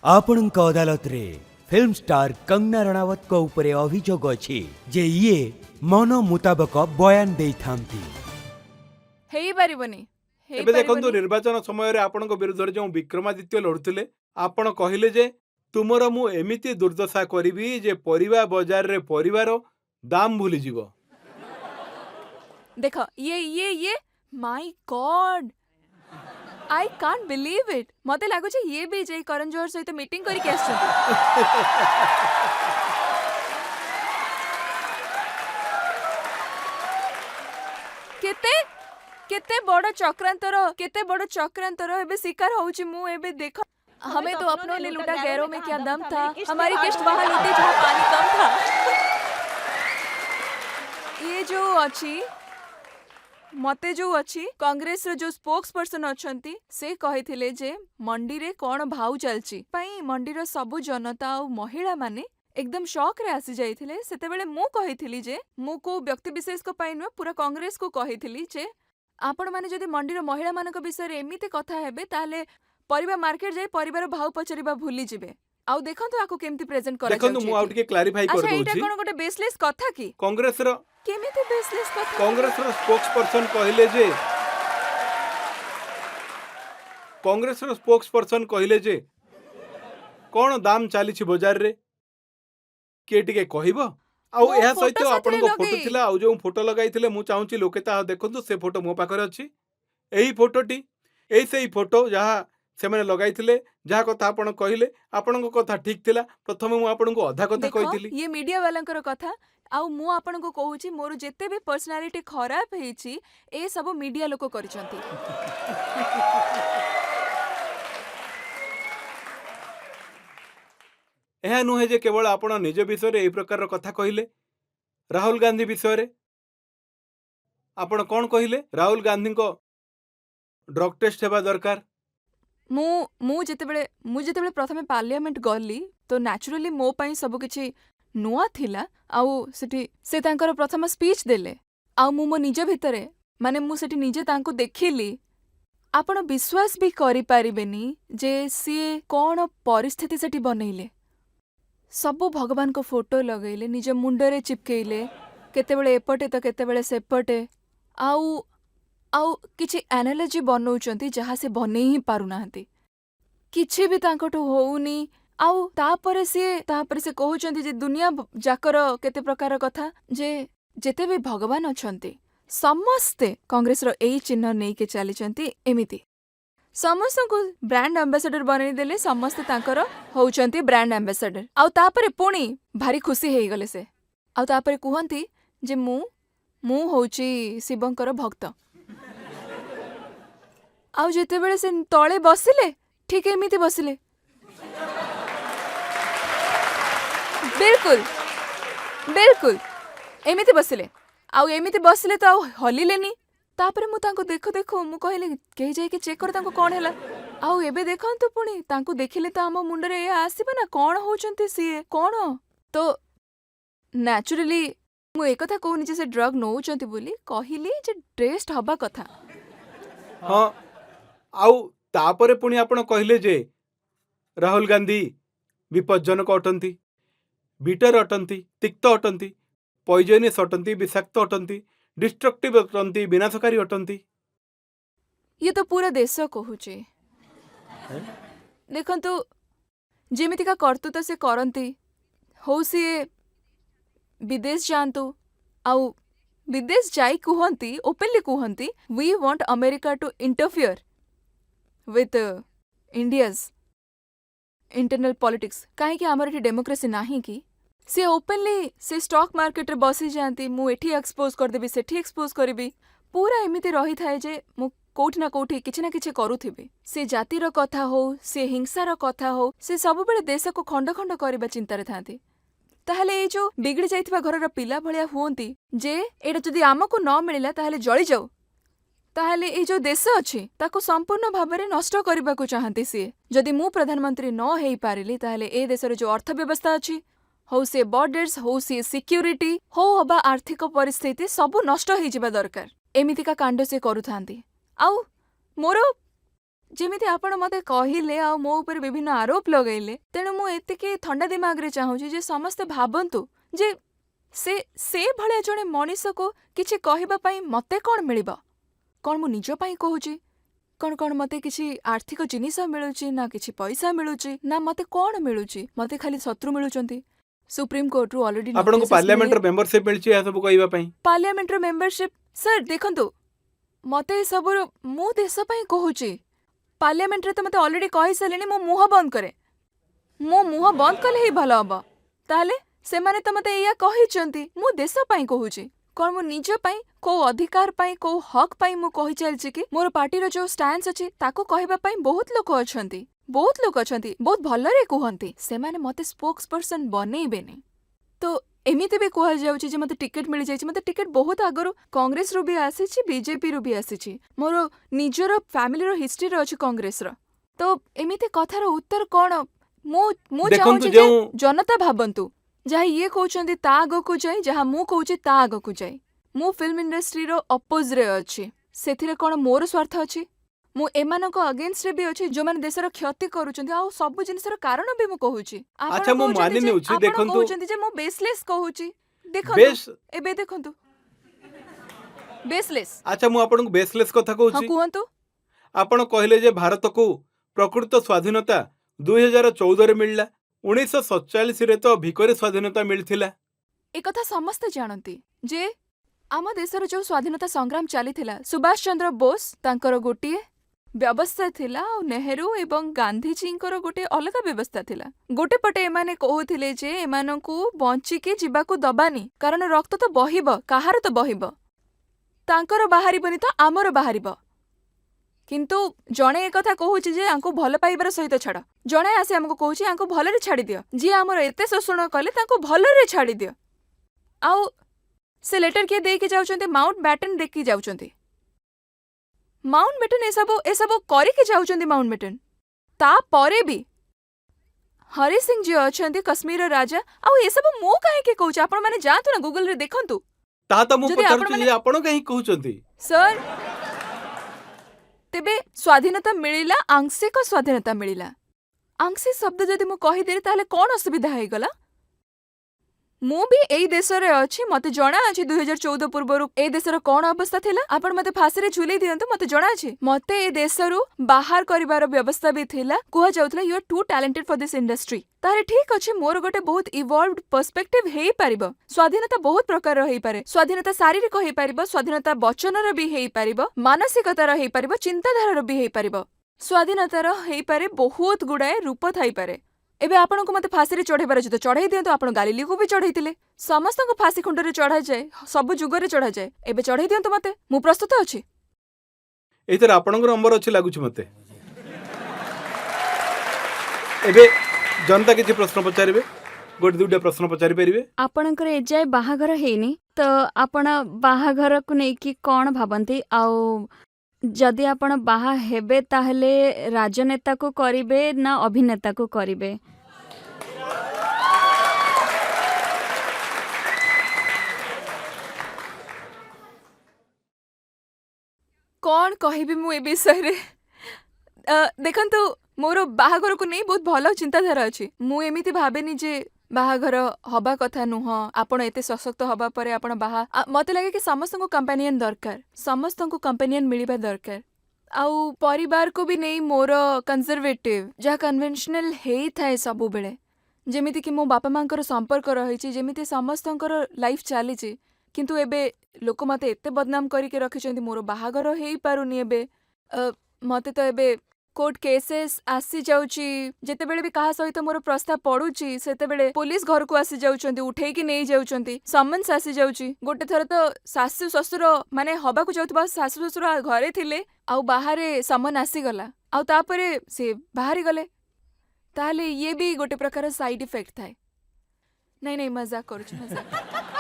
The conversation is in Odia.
ଆପଣଙ୍କ ଅଦାଲତରେ ଫିଲ୍ମ ଷ୍ଟାର କଙ୍ଗନା ରଣାୱତଙ୍କ ଉପରେ ଅଭିଯୋଗ ଅଛି ଯେ ଇଏ ମନ ମୁତାବକ ବୟାନ ଦେଇଥାନ୍ତି। ହେଇପାରିବନି ଏବେ ଦେଖନ୍ତୁ ନିର୍ବାଚନ ସମୟରେ ଆପଣଙ୍କ ବିରୁଦ୍ଧରେ ଯେଉଁ ବିକ୍ରମାଦିତ୍ୟ ଲଢୁଥିଲେ ଆପଣ କହିଲେ ଯେ ତୁମର ମୁଁ ଏମିତି ଦୁର୍ଦ୍ଦଶା କରିବି ଯେ ପରିବା ବଜାରରେ ପରିବାର ଦାମ ଭୁଲିଯିବ। ଦେଖ ये my God I can't believe it. मते लागु छे ये भी जय करण जोहर सहित मीटिंग करी के आछन। केते केते बड़ चक्रांतर एबे शिकार होउची मु एबे देख। हमें तो अपनों ने लूटा गैरों में क्या दम था, हमारी किश्त वहां लूटी जहां पानी कम था। ये जो अच्छी मते जो अच्छी कांग्रेस रो जो स्पोक्स पर्सन अछंती से कहिथिले जे मंडी रे कोन भाव चलची पई मंडी रो सबु जनता और महिला माने एकदम शॉक रे आसी जाइथिले। सेते बेले मु कहिथिली जे मु को व्यक्ति विशेष को पाई न पूरा कांग्रेस को कहिथिली जे आपण माने जदी मंडी रो महिला मानक विषय रे एमिते कथा हेबे ताले परिबा मार्केट जाई परिबार भाव पचरिबा भूली जिवे। आउ देखंतु आको केमती प्रेजेंट करा देखंतु मु आउट के क्लैरिफाई कर अच्छा दोछि। एटा कोन गोटे बेसलेस कथा की कांग्रेस रो केमिते बेसलेस कथा कांग्रेस रो स्पोक्स पर्सन कहले जे कोन दाम चाली छि बाजार रे के टिके कहिबो। आउ मो एहा फोटो सहित साथरे आपन को फोटो लगेई। थिला आउ जो फोटो लगाइथिले मु चाहूची लोके ता देखंतु से फोटो मो पाखरे अछि। एही फोटोटी एही सेही फोटो जहा से माने लगाइथिले जहा कथा आपण कहिले आपण को कथा ठीक थिला। प्रथमे मु आपण को आधा कथा देखो कहिथिली। ये मीडिया वालांकर कथा आउ मु आपन को कहूची मोर जेते भी पर्सनालिटी खराब हेची ए सब मीडिया लोक करिसंती। एहा नुहे जे केवल आपण निज विषय रे एही प्रकार रो कथा कहिले। राहुल गांधी विषय रे आपण कोन कहिले राहुल गांधी को ड्रग टेस्ट हेबा दरकार। मु जेतेबेले प्रथमे पार्लियामेंट गली तो नेचुरली मो पई सब किछि नुआ थिला। आउ सेठी से तांकर प्रथम स्पीच देले आउ मो निज भितरे माने मु सेठी निजे तांको देखिली। आपण विश्वास भी करि पारिबेनी जे सिए कोन परिस्थिति सेठी बनैले। सबु भगवान को फोटो लगैले निज मुंडरे चिपकेइले केतेबेले एपटे तो केतेबेले सेपटे आउ आउ किछि एनालॉजी बनौचंती जहा से बनै ही पारुनाहंती किछि भी तांकोटो होउनी। आउ तापरे से कहउचंती जे दुनिया जाकर केते प्रकार कथा जे जेते भी भगवान अछंती समस्ते कांग्रेस रो एई चिन्ह नै के चलीचंती। एमिति समस्त को ब्रांड एम्बेसडर बनै देले समस्त तांकर होउचंती ब्रांड एम्बेसडर। आउ तापरे पुणी भारी खुशी हेई गले से आउ तापरे कुहंती जे मु होउची शिवंकर भक्त। आउ जेते बेले से तळे बसिले ठीक एमिति बसिले बिल्कुल बिल्कुल एमिति बसिले आउ एमिति बसिले तो आउ हलिलेनी। तापरे मु तांको देखो मु कहले केही जाय के चेक कर तांको कोन हैला। आउ एबे देखंतु पुणी तांको देखिले तो हम मुंडरे ए आसीबा ना कोन होउचंती सिए कोन। तो नेचुरली मु एकथा कहूनी जे से ड्रग नौचंती बोली कहिली जे टेस्ट हबा कथा। हां आउ तापरे पुणी आपण कहिले जे राहुल गांधी विपज्जनक अटंती बिटर अटंती तिक्त अटंती पॉइजनस अटंती विषाक्त अटंती डिस्ट्रक्टिव अटंती विनाशकारी अटंती। ये तो पूरा देश कहूचे देखंतु जेमिति का कर्तुत से करंती हो सी विदेश जानतु आउ विदेश जाई कुहंती ओपनली कुहंती we want America to interfere with India's internal politics काहे कि हमर एठी डेमोक्रेसी नाही की से ओपनली से स्टॉक मार्केट रे बसी जानती मु एठी एक्सपोज कर देबी सेठी एक्सपोज करबी पूरा एमिति रही थाए जे मु कोठी ना कोठी किछि ना किछि करूथिबी। से जातिर कथा हो से हिंसार कथा हो से सब बेले देश को खंड खंड करबा चिंता रे थांती। ताहले ए जो बिगड़ी जाइथिबा घरर पिला भलिया हुंती जे एटा जदी आमको न मिलिला ताहले जळी जाऊ ताहले ए जो देश अछि ताको संपूर्ण भाबरे नष्ट करबाकू चाहंती सिए। जदि मु प्रधानमंत्री न हेई पारिली ताहले ए देशर जो अर्थव्यवस्था अछि हो से बॉर्डर्स हो से सिक्योरिटी हो अबा आर्थिक परिस्थिति सबु नष्ट हेई जिबा दरकार। एमितिका कांड से करूथांती आउ मोर ଯେମିତି ଆପଣ ମତେ କହିଲେ ଆଉ ମୋ ଉପରେ ବିଭିନ୍ନ ଆରୋପ ଲଗେଇଲେ, ତେଣୁ ମୁଁ ଏତିକି ଥଣ୍ଡା ଦିମାଗରେ ଚାହୁଁଛି ଯେ ସମସ୍ତେ ଭାବନ୍ତୁ ଯେ ସେ ଭଳିଆ ଜଣେ ମଣିଷକୁ କିଛି କହିବା ପାଇଁ ମତେ କଣ ମିଳିବ? କଣ ମୁଁ ନିଜ ପାଇଁ କହୁଛି? କଣ ମତେ କିଛି ଆର୍ଥିକ ଜିନିଷ ମିଳୁଛି, ନା କିଛି ପଇସା ମିଳୁଛି, ନା ମତେ କଣ ମିଳୁଛି? ମତେ ଖାଲି ଶତ୍ରୁ ମିଳୁଛନ୍ତି। ସୁପ୍ରିମ କୋର୍ଟରୁ ଅଲରେଡି ଆପଣଙ୍କୁ ପାର୍ଲାମେଣ୍ଟର ମେମ୍ବରସିପ ମିଳିଛି ଏହା ସବୁ କହିବା ପାଇଁ? ପାର୍ଲାମେଣ୍ଟର ମେମ୍ବରସିପ ସାର୍ ଦେଖନ୍ତୁ, ମତେ ଏସବୁର ମୁଁ ଦେଶ ପାଇଁ କହୁଛି। ପାର୍ଲାମେଣ୍ଟରେ ତ ମତେ ଅଲରେଡି କହିସାରିଲେଣି ମୁଁ ମୁହଁ ବନ୍ଦ କରେ। ମୋ ମୁହଁ ବନ୍ଦ କଲେ ହିଁ ଭଲ ହବ। ତାହେଲେ ସେମାନେ ତ ମତେ ଏଇଆ କହିଛନ୍ତି, ମୁଁ ଦେଶ ପାଇଁ କହୁଛି। କଣ ମୁଁ ନିଜ ପାଇଁ କୋଉ ଅଧିକାର ପାଇଁ କୋଉ ହକ୍ ପାଇଁ ମୁଁ କହି ଚାଲିଛି କି? ମୋର ପାର୍ଟିର ଯୋଉ ଷ୍ଟାନ୍ସ ଅଛି ତାକୁ କହିବା ପାଇଁ ବହୁତ ଲୋକ ଅଛନ୍ତି, ବହୁତ ଭଲରେ କୁହନ୍ତି। ସେମାନେ ମତେ ସ୍ପୋକ୍ସ ପର୍ସନ ବନେଇବେନି। ତ ଏମିତି ବି କୁହାଯାଉଛି ଯେ ମତେ ଟିକେଟ ମିଳିଯାଇଛି। ମତେ ଟିକେଟ ବହୁତ ଆଗରୁ କଂଗ୍ରେସରୁ ବି ଆସିଛି, ବିଜେପିରୁ ବି ଆସିଛି। ମୋର ନିଜର ଫ୍ୟାମିଲିର ହିଷ୍ଟ୍ରିରେ ଅଛି କଂଗ୍ରେସର। ତ ଏମିତି କଥାର ଉତ୍ତର କଣ? ମୁଁ ଦେଖନ୍ତୁ ଚାହୁଁଛି ଯେ ଜନତା ଭାବନ୍ତୁ, ଯାହା ଇଏ କହୁଛନ୍ତି ତା ଆଗକୁ ଯାଇ, ଯାହା ମୁଁ କହୁଛି ତା ଆଗକୁ ଯାଇ। ମୁଁ ଫିଲ୍ମ ଇଣ୍ଡଷ୍ଟ୍ରିର ଅପୋଜରେ ଅଛି। ସେଥିରେ କଣ ମୋର ସ୍ୱାର୍ଥ ଅଛି? ମୁଁ ଏମାନଙ୍କ ଅଗେନ୍ଷ୍ଟରେ ବି ଅଛି ଯୋଉମାନେ ଦେଶର କ୍ଷତି କରୁଛନ୍ତି। ଆଉ ସବୁ ଜିନିଷର କାରଣ ବି ମୁଁ କହୁଛି। ଆଚ୍ଛା, ମୁଁ ମାନି ନେଉଛି। ଆପଣ ଦେଖନ୍ତୁ କହୁଛନ୍ତି ଯେ ମୁଁ ବେସଲେସ୍ କହୁଛି। ଦେଖନ୍ତୁ ବେଶ ଏବେ ଦେଖନ୍ତୁ, ବେସଲେସ୍। ଆଚ୍ଛା, ମୁଁ ଆପଣଙ୍କୁ ବେସଲେସ୍ କଥା ହଁ କହୁଛି। କୁହନ୍ତୁ। ଆପଣ କହିଲେ ଯେ ଭାରତକୁ ପ୍ରକୃତ ସ୍ୱାଧୀନତା 2014ରେ ମିଳିଲା। 1947ରେ ତ ଭିକରେ ସ୍ୱାଧୀନତା ମିଳିଥିଲା। ଏକଥା ସମସ୍ତେ ଜାଣନ୍ତି ଯେ ଆମ ଦେଶର ଯୋଉ ସ୍ୱାଧୀନତା ସଂଗ୍ରାମ ଚାଲିଥିଲା, ସୁଭାଷ ଚନ୍ଦ୍ର ବୋଷ ତାଙ୍କର ଗୋଟିଏ ବ୍ୟବସ୍ଥା ଥିଲା, ଆଉ ନେହେରୁ ଏବଂ ଗାନ୍ଧିଜୀଙ୍କର ଗୋଟେ ଅଲଗା ବ୍ୟବସ୍ଥା ଥିଲା। ଗୋଟେ ପଟେ ଏମାନେ କହୁଥିଲେ ଯେ ଏମାନଙ୍କୁ ବଞ୍ଚିକି ଯିବାକୁ ଦବାନି, କାରଣ ରକ୍ତ ତ ବହିବ, କାହାର ତ ବହିବ, ତାଙ୍କର ବାହାରିବନି ତ ଆମର ବାହାରିବ। କିନ୍ତୁ ଜଣେ ଏକଥା କହୁଛି ଯେ ଆଙ୍କୁ ଭଲ ପାଇବାର ସହିତ ଛାଡ଼, ଜଣେ ଆସି ଆମକୁ କହୁଛି ଆଙ୍କୁ ଭଲରେ ଛାଡ଼ିଦିଅ। ଯିଏ ଆମର ଏତେ ଶୋଷଣ କଲେ ତାଙ୍କୁ ଭଲରେ ଛାଡ଼ିଦିଅ। ଆଉ ସେ ଲେଟର କିଏ ଦେଇକି ଯାଉଛନ୍ତି? ମାଉଣ୍ଟ ବ୍ୟାଟେନ୍ ଦେଇକି ଯାଉଛନ୍ତି। ମାଉଣ୍ଟ ବ୍ୟାଟେନ୍ ଏସବୁ କରିକି ଯାଉଛନ୍ତି। ମାଉଣ୍ଟ ବ୍ୟାଟେନ୍ ତାପରେ ବି ହରି ସିଂ ଯିଏ ଅଛନ୍ତି କାଶ୍ମୀରର ରାଜା, ଆଉ ଏସବୁ ମୁଁ କାହିଁକି କହୁଛି? ଆପଣମାନେ ଯାଆନ୍ତୁ ନା ଗୁଗଲରେ ଦେଖନ୍ତୁ। ତାହା ତ ମୁଁ ଯଦି ପଚାରୁଛି ଆପଣମାନେ ଯେ ଆପଣ କାହିଁକି କହୁଛନ୍ତି? ସାର୍, ତେବେ ସ୍ୱାଧୀନତା ମିଳିଲା, ଆଂଶିକ ସ୍ୱାଧୀନତା ମିଳିଲା। ଆଂଶିକ ଶବ୍ଦ ଯଦି ମୁଁ କହିଦେଲି ତାହେଲେ କଣ ଅସୁବିଧା ହେଇଗଲା? ମୁଁ ବି ଏଇ ଦେଶରେ ଅଛି। ମତେ ଜଣା ଅଛି 2014 ପୂର୍ବରୁ ଏଇ ଦେଶର କଣ ଅବସ୍ଥା ଥିଲା। ଆପଣ ମତେ ଫାଶୀରେ ଝୁଲେଇ ଦିଅନ୍ତୁ, ମତେ ଜଣା ଅଛି। ମତେ ଏ ଦେଶରୁ ବାହାର କରିବାର ବ୍ୟବସ୍ଥା ବି ଥିଲା। କୁହାଯାଉଥିଲା you are too talented for this industry. ତାହେଲେ ଠିକ୍ ଅଛି, ମୋର ଗୋଟେ ବହୁତ ଇଭଲ୍ଭଡ୍ ପର୍ସପେକ୍ଟିଭ ହେଇପାରିବ। ସ୍ୱାଧୀନତା ବହୁତ ପ୍ରକାରର ହେଇପାରେ। ସ୍ୱାଧୀନତା ଶାରୀରିକ ହେଇପାରିବ, ସ୍ୱାଧୀନତା ବଚନର ବି ହେଇପାରିବ, ମାନସିକତାର ହେଇପାରିବ, ଚିନ୍ତାଧାରାର ବି ହେଇପାରିବ। ସ୍ୱାଧୀନତାର ହେଇପାରେ ବହୁତ ଗୁଡାଏ ରୂପ ଥାଇପାରେ। ଏବେ ଆପଣଙ୍କୁ ମତେ ଫାଶୀରେ ଚଢେଇବାର ଅଛି ତ ଚଢେଇ ଦିଅନ୍ତୁ। ଆପଣ ଗାଲିଲିକୁ ବି ଚଢେଇଥିଲେ। ସମସ୍ତଙ୍କୁ ଫାଶୀ ଖୁଣ୍ଟରେ ଚଢାଯାଏ, ସବୁ ଯୁଗରେ ଚଢାଯାଏ। ଏବେ ଚଢେଇ ଦିଅନ୍ତୁ ମତେ, ମୁଁ ପ୍ରସ୍ତୁତ ଅଛି। ଏଇଥିରେ ଆପଣଙ୍କର ନମ୍ବର ଅଛି ଲାଗୁଛି ମତେ। ଏବେ ଜନତା କିଛି ପ୍ରଶ୍ନ ପଚାରିବେ, ଗୋଟେ ଦୁଇଟା ପ୍ରଶ୍ନ ପଚାରି ପାରିବେ। ଆପଣଙ୍କର ଏଯାଏ ବାହାଘର ହେଇନି ତ ଆପଣ ବାହାଘରକୁ ନେଇକି କଣ ଭାବନ୍ତି? ଆଉ ଯଦି ଆପଣ ବାହା ହେବେ ତାହେଲେ ରାଜନେତାକୁ କରିବେ ନା ଅଭିନେତାକୁ କରିବେ? କଣ କହିବି ମୁଁ ଏ ବିଷୟରେ? ଦେଖନ୍ତୁ, ମୋର ବାହାଘରକୁ ନେଇ ବହୁତ ଭଲ ଚିନ୍ତାଧାରା ଅଛି। ମୁଁ ଏମିତି ଭାବେନି ଯେ ବାହାଘର ହବା କଥା ନୁହଁ। ଆପଣ ଏତେ ସଶକ୍ତ ହବା ପରେ ଆପଣ ମତେ ଲାଗେ କି ସମସ୍ତଙ୍କୁ କମ୍ପାନିଅନ ଦରକାର, ସମସ୍ତଙ୍କୁ କମ୍ପାନିଅନ ମିଳିବା ଦରକାର। ଆଉ ପରିବାରକୁ ବି ନେଇ ମୋର କନଜରଭେଟିଭ, ଯାହା କନଭେନସନାଲ ହେଇଥାଏ ସବୁବେଳେ, ଯେମିତିକି ମୋ ବାପା ମାଙ୍କର ସମ୍ପର୍କ ରହିଛି, ଯେମିତି ସମସ୍ତଙ୍କର ଲାଇଫ ଚାଲିଛି। କିନ୍ତୁ ଏବେ ଲୋକ ମତେ ଏତେ ବଦନାମ କରିକି ରଖିଛନ୍ତି, ମୋର ବାହାଘର ହେଇପାରୁନି। ଏବେ ମତେ ତ ଏବେ କୋର୍ଟ କେସେସ୍ ଆସିଯାଉଛି। ଯେତେବେଳେ ବି କାହା ସହିତ ମୋର ପ୍ରସ୍ତାବ ପଡୁଛି ସେତେବେଳେ ପୋଲିସ ଘରକୁ ଆସିଯାଉଛନ୍ତି, ଉଠେଇକି ନେଇଯାଉଛନ୍ତି, ସମନ୍ସ ଆସିଯାଉଛି। ଗୋଟେ ଥର ତ ଶାଶୁ ଶ୍ୱଶୁର ମାନେ ହବାକୁ ଯାଉଥିବା ଶାଶୁ ଶ୍ୱଶୁର ଘରେ ଥିଲେ, ଆଉ ବାହାରେ ସମନ ଆସିଗଲା, ଆଉ ତାପରେ ସେ ବାହାରି ଗଲେ। ତାହେଲେ ଇଏ ବି ଗୋଟେ ପ୍ରକାର ସାଇଡ୍ ଇଫେକ୍ଟ ଥାଏ। ନାଇଁ ମଜାକ କରୁଛି, ମଜାକ।